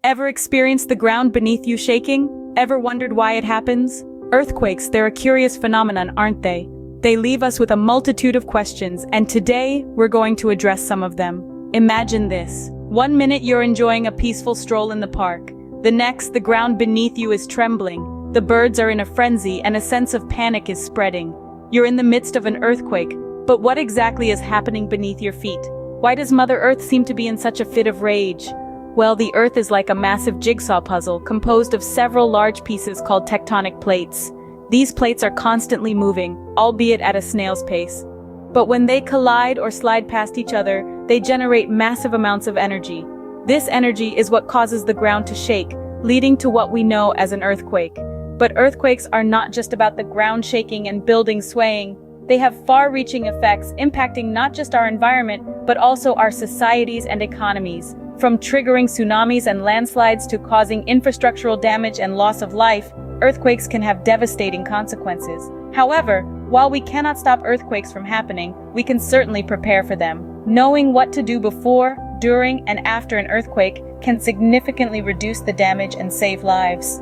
Ever experienced the ground beneath you shaking? Ever wondered why it happens? Earthquakes, they're a curious phenomenon, aren't they? They leave us with a multitude of questions, and today, we're going to address some of them. Imagine this. 1 minute you're enjoying a peaceful stroll in the park. The next, the ground beneath you is trembling. The birds are in a frenzy, and a sense of panic is spreading. You're in the midst of an earthquake, but what exactly is happening beneath your feet? Why does Mother Earth seem to be in such a fit of rage? Well, the Earth is like a massive jigsaw puzzle composed of several large pieces called tectonic plates. These plates are constantly moving, albeit at a snail's pace. But when they collide or slide past each other, they generate massive amounts of energy. This energy is what causes the ground to shake, leading to what we know as an earthquake. But earthquakes are not just about the ground shaking and buildings swaying. They have far-reaching effects, impacting not just our environment, but also our societies and economies. From triggering tsunamis and landslides to causing infrastructural damage and loss of life, earthquakes can have devastating consequences. However, while we cannot stop earthquakes from happening, we can certainly prepare for them. Knowing what to do before, during, and after an earthquake can significantly reduce the damage and save lives.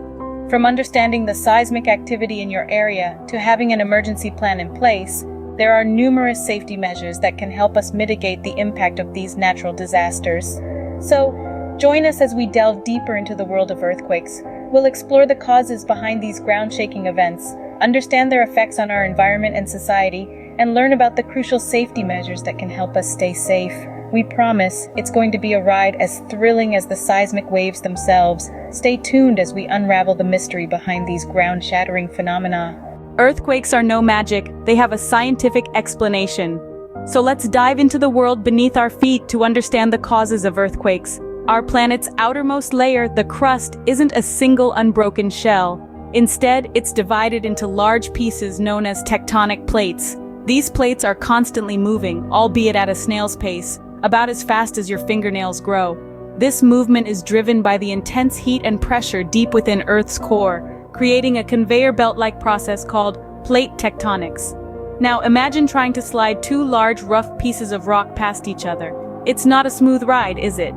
From understanding the seismic activity in your area to having an emergency plan in place, there are numerous safety measures that can help us mitigate the impact of these natural disasters. So, join us as we delve deeper into the world of earthquakes. We'll explore the causes behind these ground-shaking events, understand their effects on our environment and society, and learn about the crucial safety measures that can help us stay safe. We promise it's going to be a ride as thrilling as the seismic waves themselves. Stay tuned as we unravel the mystery behind these ground-shattering phenomena. Earthquakes are no magic, they have a scientific explanation. So let's dive into the world beneath our feet to understand the causes of earthquakes. Our planet's outermost layer, the crust, isn't a single unbroken shell. Instead, it's divided into large pieces known as tectonic plates. These plates are constantly moving, albeit at a snail's pace, about as fast as your fingernails grow. This movement is driven by the intense heat and pressure deep within Earth's core, creating a conveyor belt-like process called plate tectonics. Now imagine trying to slide two large, rough pieces of rock past each other. It's not a smooth ride, is it?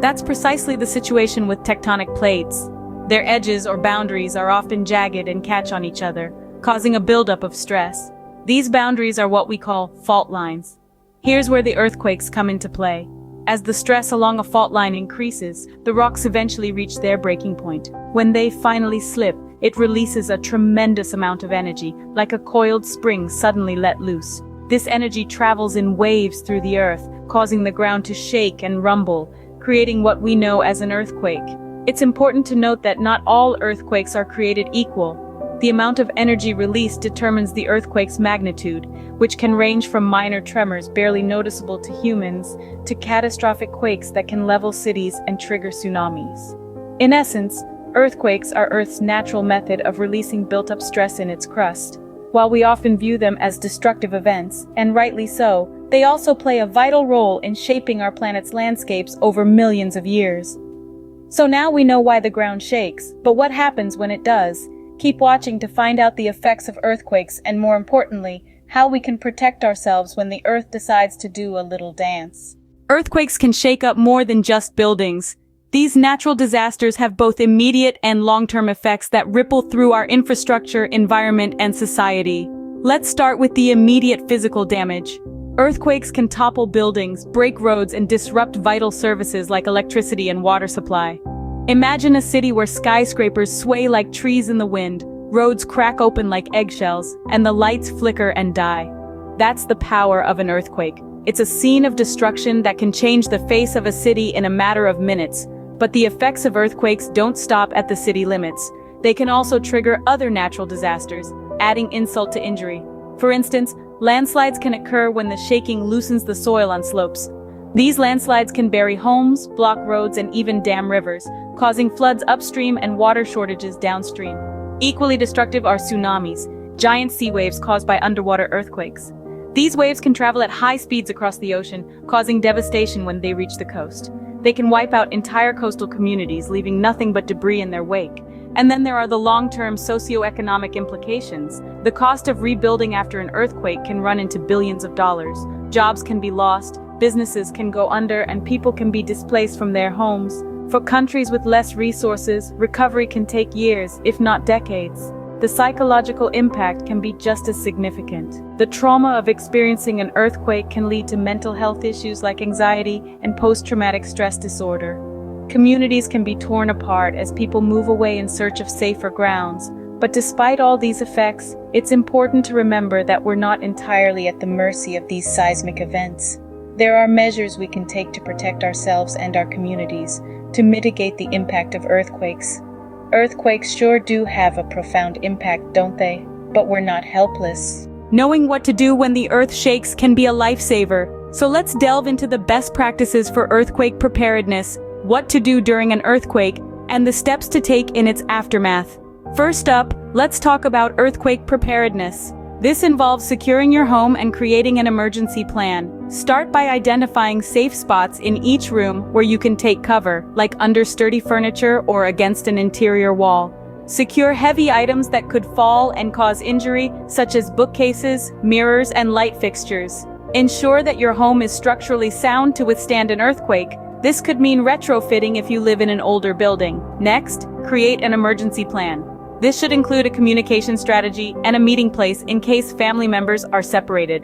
That's precisely the situation with tectonic plates. Their edges or boundaries are often jagged and catch on each other, causing a buildup of stress. These boundaries are what we call fault lines. Here's where the earthquakes come into play. As the stress along a fault line increases, the rocks eventually reach their breaking point. When they finally slip, it releases a tremendous amount of energy, like a coiled spring suddenly let loose. This energy travels in waves through the earth, causing the ground to shake and rumble, creating what we know as an earthquake. It's important to note that not all earthquakes are created equal. The amount of energy released determines the earthquake's magnitude, which can range from minor tremors barely noticeable to humans to catastrophic quakes that can level cities and trigger tsunamis. In essence, earthquakes are Earth's natural method of releasing built-up stress in its crust. While we often view them as destructive events, and rightly so, they also play a vital role in shaping our planet's landscapes over millions of years. So now we know why the ground shakes, but what happens when it does? Keep watching to find out the effects of earthquakes and, more importantly, how we can protect ourselves when the Earth decides to do a little dance. Earthquakes can shake up more than just buildings. These natural disasters have both immediate and long-term effects that ripple through our infrastructure, environment, and society. Let's start with the immediate physical damage. Earthquakes can topple buildings, break roads, and disrupt vital services like electricity and water supply. Imagine a city where skyscrapers sway like trees in the wind, roads crack open like eggshells, and the lights flicker and die. That's the power of an earthquake. It's a scene of destruction that can change the face of a city in a matter of minutes. But the effects of earthquakes don't stop at the city limits. They can also trigger other natural disasters, adding insult to injury. For instance, landslides can occur when the shaking loosens the soil on slopes. These landslides can bury homes, block roads, and even dam rivers, causing floods upstream and water shortages downstream. Equally destructive are tsunamis, giant sea waves caused by underwater earthquakes. These waves can travel at high speeds across the ocean, causing devastation when they reach the coast. They can wipe out entire coastal communities, leaving nothing but debris in their wake. And then there are the long-term socio-economic implications. The cost of rebuilding after an earthquake can run into billions of dollars. Jobs can be lost, businesses can go under, and people can be displaced from their homes. For countries with less resources, recovery can take years, if not decades. The psychological impact can be just as significant. The trauma of experiencing an earthquake can lead to mental health issues like anxiety and post-traumatic stress disorder. Communities can be torn apart as people move away in search of safer grounds. But despite all these effects, it's important to remember that we're not entirely at the mercy of these seismic events. There are measures we can take to protect ourselves and our communities, to mitigate the impact of earthquakes. Earthquakes sure do have a profound impact, don't they? But we're not helpless. Knowing what to do when the earth shakes can be a lifesaver. So let's delve into the best practices for earthquake preparedness, what to do during an earthquake, and the steps to take in its aftermath. First up, let's talk about earthquake preparedness. This involves securing your home and creating an emergency plan. Start by identifying safe spots in each room where you can take cover, like under sturdy furniture or against an interior wall. Secure heavy items that could fall and cause injury, such as bookcases, mirrors, and light fixtures. Ensure that your home is structurally sound to withstand an earthquake. This could mean retrofitting if you live in an older building. Next, create an emergency plan. This should include a communication strategy and a meeting place in case family members are separated.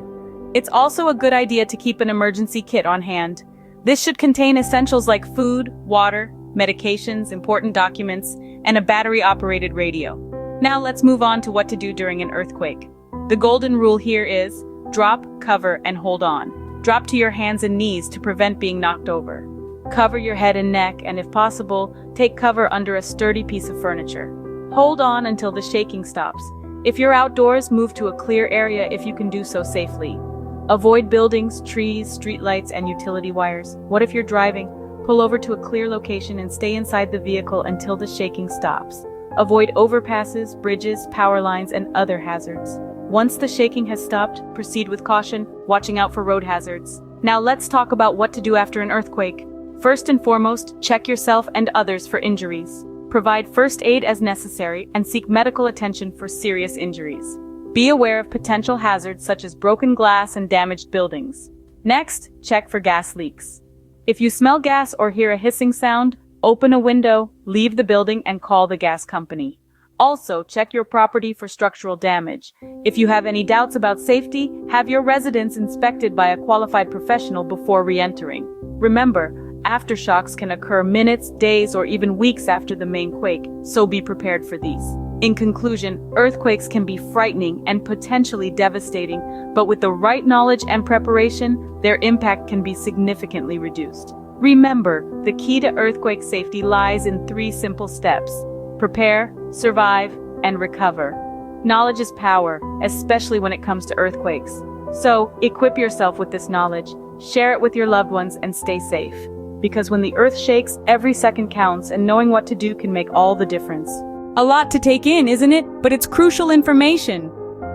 It's also a good idea to keep an emergency kit on hand. This should contain essentials like food, water, medications, important documents, and a battery-operated radio. Now let's move on to what to do during an earthquake. The golden rule here is drop, cover, and hold on. Drop to your hands and knees to prevent being knocked over. Cover your head and neck, and if possible, take cover under a sturdy piece of furniture. Hold on until the shaking stops. If you're outdoors, move to a clear area if you can do so safely. Avoid buildings, trees, streetlights, and utility wires. What if you're driving? Pull over to a clear location and stay inside the vehicle until the shaking stops. Avoid overpasses, bridges, power lines, and other hazards. Once the shaking has stopped, proceed with caution, watching out for road hazards. Now let's talk about what to do after an earthquake. First and foremost, check yourself and others for injuries. Provide first aid as necessary and seek medical attention for serious injuries. Be aware of potential hazards such as broken glass and damaged buildings. Next, check for gas leaks. If you smell gas or hear a hissing sound, open a window, leave the building, and call the gas company. Also, check your property for structural damage. If you have any doubts about safety, have your residence inspected by a qualified professional before re-entering. Remember, aftershocks can occur minutes, days, or even weeks after the main quake, so be prepared for these. In conclusion, earthquakes can be frightening and potentially devastating, but with the right knowledge and preparation, their impact can be significantly reduced. Remember, the key to earthquake safety lies in 3 simple steps: prepare, survive, and recover. Knowledge is power, especially when it comes to earthquakes. So, equip yourself with this knowledge, share it with your loved ones, and stay safe. Because when the earth shakes, every second counts, and knowing what to do can make all the difference. A lot to take in, isn't it? But it's crucial information.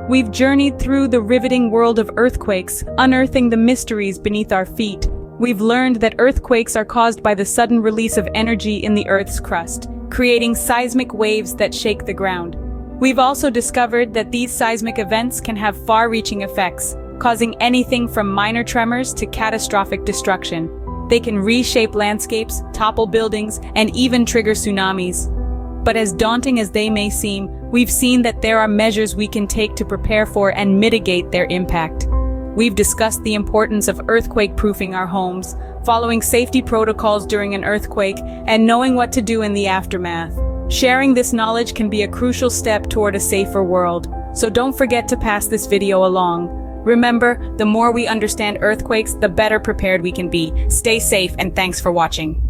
We've journeyed through the riveting world of earthquakes, unearthing the mysteries beneath our feet. We've learned that earthquakes are caused by the sudden release of energy in the Earth's crust, creating seismic waves that shake the ground. We've also discovered that these seismic events can have far-reaching effects, causing anything from minor tremors to catastrophic destruction. They can reshape landscapes, topple buildings, and even trigger tsunamis. But as daunting as they may seem, we've seen that there are measures we can take to prepare for and mitigate their impact. We've discussed the importance of earthquake-proofing our homes, following safety protocols during an earthquake, and knowing what to do in the aftermath. Sharing this knowledge can be a crucial step toward a safer world, so don't forget to pass this video along. Remember, the more we understand earthquakes, the better prepared we can be. Stay safe, and thanks for watching.